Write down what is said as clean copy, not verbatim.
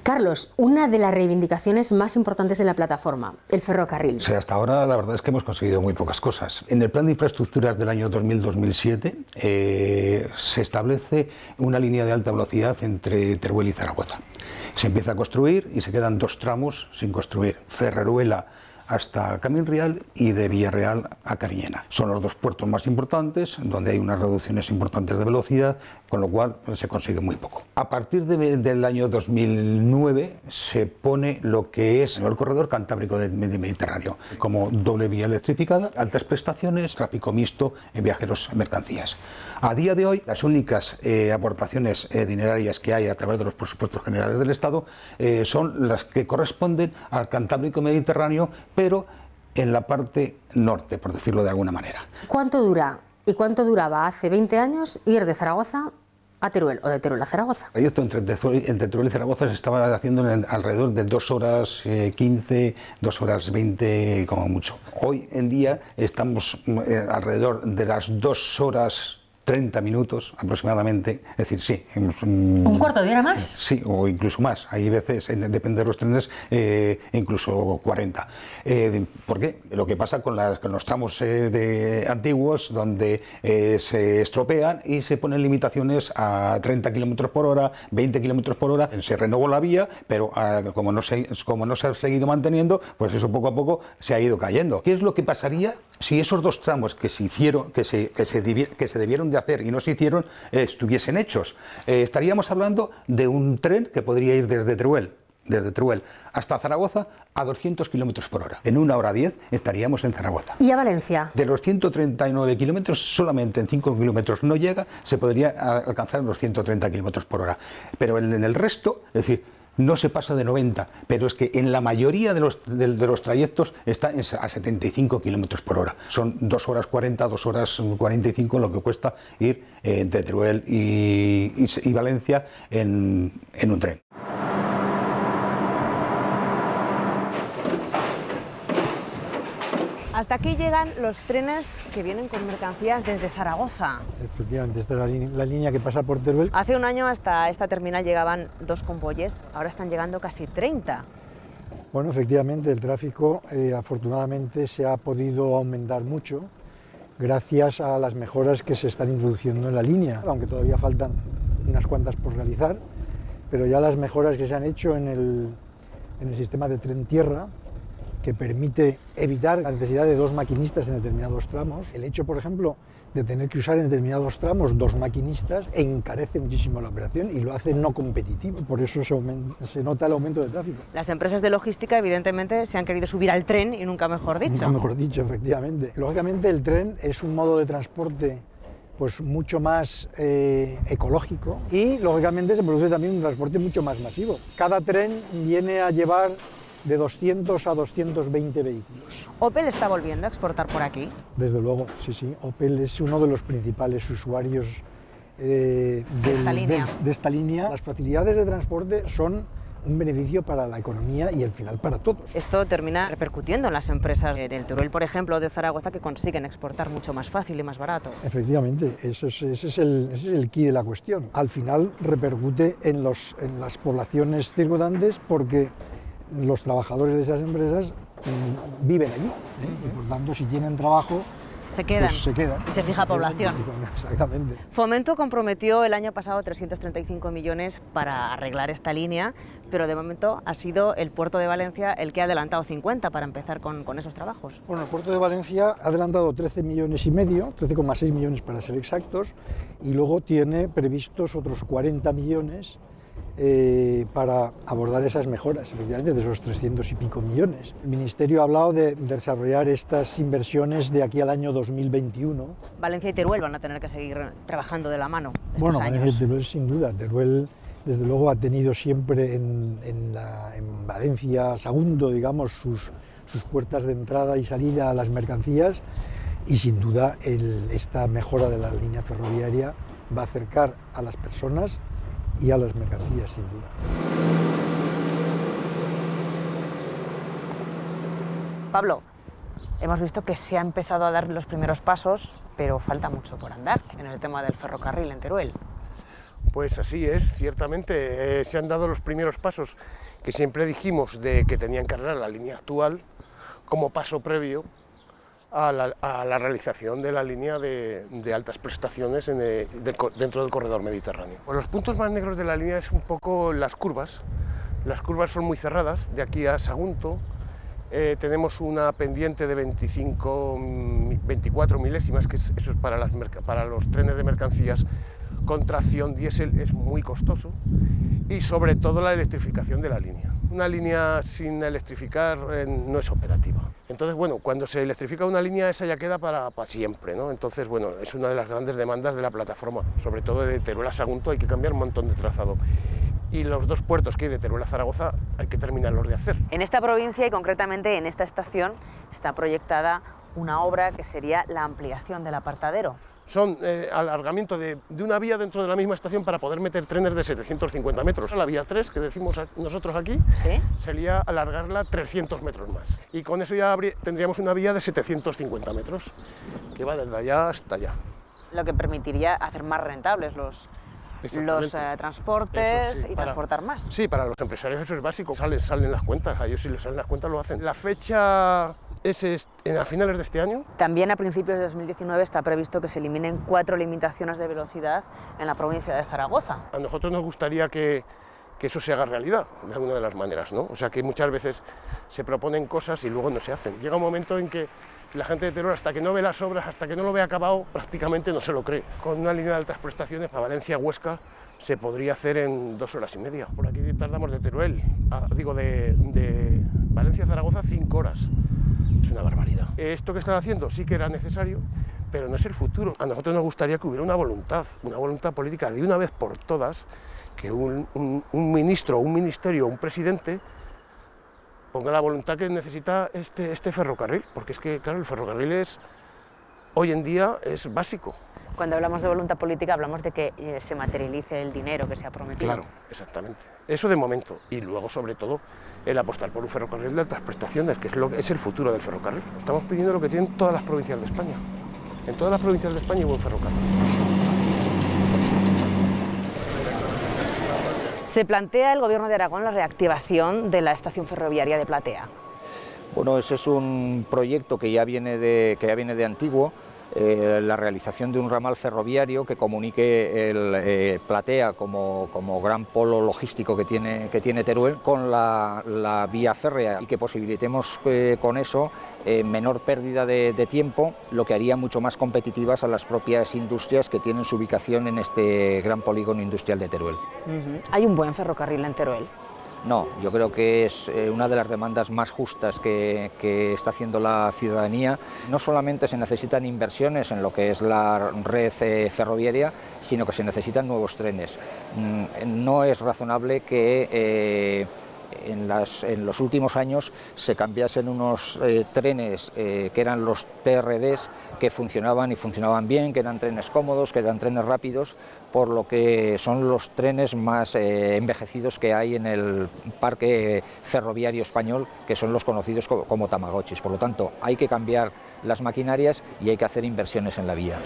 Carlos, una de las reivindicaciones más importantes de la plataforma, el ferrocarril. Sí, hasta ahora la verdad es que hemos conseguido muy pocas cosas. En el plan de infraestructuras del año 2000-2007 se establece una línea de alta velocidad entre Teruel y Zaragoza. Se empieza a construir y se quedan dos tramos sin construir: Ferreruela hasta Camín Real y de Villarreal a Cariñena. Son los dos puertos más importantes, donde hay unas reducciones importantes de velocidad, con lo cual se consigue muy poco. A partir del año 2009 se pone lo que es el corredor cantábrico del Mediterráneo, como doble vía electrificada, altas prestaciones, tráfico mixto en viajeros y mercancías. A día de hoy, las únicas aportaciones dinerarias que hay a través de los presupuestos generales del Estado son las que corresponden al Cantábrico Mediterráneo, pero en la parte norte, por decirlo de alguna manera. ¿Cuánto dura y cuánto duraba hace 20 años ir de Zaragoza a Teruel o de Teruel a Zaragoza? El trayecto entre Teruel y Zaragoza se estaba haciendo en alrededor de 2 horas 15, 2 horas 20 como mucho. Hoy en día estamos alrededor de las 2 horas 30 minutos aproximadamente, es decir, sí. ¿Un cuarto de hora más? Sí, o incluso más. Hay veces, depende de los trenes, incluso 40. ¿Por qué? Lo que pasa con los tramos antiguos, donde se estropean y se ponen limitaciones a 30 km por hora, 20 km por hora. Se renovó la vía, pero como no se ha seguido manteniendo, pues eso poco a poco se ha ido cayendo. ¿Qué es lo que pasaría si esos dos tramos que se hicieron, que se debieron de hacer y no se hicieron, estuviesen hechos? Estaríamos hablando de un tren que podría ir desde Teruel hasta Zaragoza a 200 km por hora. En 1 hora 10 estaríamos en Zaragoza. ¿Y a Valencia? De los 139 kilómetros, solamente en 5 kilómetros no llega, se podría alcanzar los 130 km por hora. Pero en el resto, es decir, no se pasa de 90, pero es que en la mayoría de los trayectos está a 75 kilómetros por hora. Son 2 horas 40, 2 horas 45 lo que cuesta ir entre Teruel y Valencia en un tren. Hasta aquí llegan los trenes que vienen con mercancías desde Zaragoza. Efectivamente, esta es la línea que pasa por Teruel. Hace un año hasta esta terminal llegaban 2 convoyes, ahora están llegando casi 30. Bueno, efectivamente, el tráfico afortunadamente se ha podido aumentar mucho gracias a las mejoras que se están introduciendo en la línea, aunque todavía faltan unas cuantas por realizar, pero ya las mejoras que se han hecho en el sistema de tren-tierra, que permite evitar la necesidad de 2 maquinistas en determinados tramos. El hecho, por ejemplo, de tener que usar en determinados tramos 2 maquinistas encarece muchísimo la operación y lo hace no competitivo. Por eso se nota el aumento de tráfico. Las empresas de logística, evidentemente, se han querido subir al tren y nunca mejor dicho. Nunca mejor dicho, efectivamente. Lógicamente, el tren es un modo de transporte pues mucho más ecológico y, lógicamente, se produce también un transporte mucho más masivo. Cada tren viene a llevar de 200 a 220 vehículos. ¿Opel está volviendo a exportar por aquí? Desde luego, sí. Opel es uno de los principales usuarios de esta línea. Las facilidades de transporte son un beneficio para la economía y al final para todos. Esto termina repercutiendo en las empresas del Teruel, por ejemplo, de Zaragoza, que consiguen exportar mucho más fácil y más barato. Efectivamente, ese es el quid de la cuestión. Al final repercute en las poblaciones circundantes porque los trabajadores de esas empresas viven allí, y por tanto, si tienen trabajo, se quedan. Pues se quedan. Y se fija población. Exactamente. Fomento comprometió el año pasado 335 millones para arreglar esta línea, pero de momento ha sido el puerto de Valencia el que ha adelantado 50 para empezar con esos trabajos. Bueno, el puerto de Valencia ha adelantado 13,5 millones, 13,6 millones para ser exactos, y luego tiene previstos otros 40 millones para abordar esas mejoras, efectivamente, de esos 300 y pico millones. El Ministerio ha hablado de desarrollar estas inversiones de aquí al año 2021. Valencia y Teruel van a tener que seguir trabajando de la mano estos bueno, años. Valencia y Teruel sin duda. Teruel, desde luego, ha tenido siempre en Valencia Sagunto, digamos, sus puertas de entrada y salida a las mercancías, y sin duda esta mejora de la línea ferroviaria va a acercar a las personas y a las mercancías, sin duda. Pablo, hemos visto que se ha empezado a dar los primeros pasos, pero falta mucho por andar en el tema del ferrocarril en Teruel. Pues así es, ciertamente se han dado los primeros pasos que siempre dijimos de que tenían que arreglar la línea actual como paso previo a la realización de la línea de altas prestaciones dentro del corredor mediterráneo. Pues los puntos más negros de la línea es un poco las curvas. Las curvas son muy cerradas, de aquí a Sagunto. Tenemos una pendiente de 24 milésimas, que eso es para los trenes de mercancías con tracción diésel, es muy costoso, y sobre todo la electrificación de la línea. Una línea sin electrificar no es operativa. Entonces, bueno, cuando se electrifica una línea, esa ya queda para siempre, ¿no? Entonces, bueno, es una de las grandes demandas de la plataforma, sobre todo de Teruel a Sagunto. Hay que cambiar un montón de trazado. Y los dos puertos que hay de Teruel a Zaragoza hay que terminarlos de hacer. En esta provincia y concretamente en esta estación está proyectada una obra que sería la ampliación del apartadero. Son alargamiento de una vía dentro de la misma estación para poder meter trenes de 750 metros. La vía 3, que decimos nosotros aquí, ¿sí?, sería alargarla 300 metros más. Y con eso ya tendríamos una vía de 750 metros, que va desde allá hasta allá. Lo que permitiría hacer más rentables los transportes, sí, y transportar más. Sí, para los empresarios eso es básico. Salen las cuentas, a ellos si les salen las cuentas lo hacen. La fecha es a finales de este año. También a principios de 2019 está previsto que se eliminen 4 limitaciones de velocidad en la provincia de Zaragoza. A nosotros nos gustaría que eso se haga realidad, de alguna de las maneras, ¿no? O sea, que muchas veces se proponen cosas y luego no se hacen. Llega un momento en que la gente de Teruel, hasta que no ve las obras, hasta que no lo ve acabado, prácticamente no se lo cree. Con una línea de altas prestaciones a Valencia-Huesca se podría hacer en 2 horas y media. Por aquí tardamos de Teruel, de Valencia a Zaragoza 5 horas. Es una barbaridad. Esto que están haciendo sí que era necesario, pero no es el futuro. A nosotros nos gustaría que hubiera una voluntad política de una vez por todas, que un ministro, un ministerio, un presidente ponga la voluntad que necesita este ferrocarril, porque es que, claro, el ferrocarril hoy en día es básico. Cuando hablamos de voluntad política hablamos de que se materialice el dinero que se ha prometido. Claro, exactamente. Eso de momento. Y luego, sobre todo, el apostar por un ferrocarril de altas prestaciones, que es el futuro del ferrocarril. Estamos pidiendo lo que tienen todas las provincias de España. En todas las provincias de España hay un ferrocarril. ¿Se plantea el Gobierno de Aragón la reactivación de la estación ferroviaria de Platea? Bueno, ese es un proyecto que ya viene de antiguo. La realización de un ramal ferroviario que comunique Platea como gran polo logístico que tiene Teruel con la vía férrea, y que posibilitemos con eso menor pérdida de tiempo, lo que haría mucho más competitivas a las propias industrias que tienen su ubicación en este gran polígono industrial de Teruel. ¿Hay un buen ferrocarril en Teruel? No, yo creo que es una de las demandas más justas que está haciendo la ciudadanía. No solamente se necesitan inversiones en lo que es la red ferroviaria, sino que se necesitan nuevos trenes. No es razonable que en los últimos años se cambiasen unos trenes que eran los TRDs, que funcionaban y funcionaban bien, que eran trenes cómodos, que eran trenes rápidos, por lo que son los trenes más envejecidos que hay en el parque ferroviario español, que son los conocidos como tamagotchis. Por lo tanto, hay que cambiar las maquinarias y hay que hacer inversiones en la vía.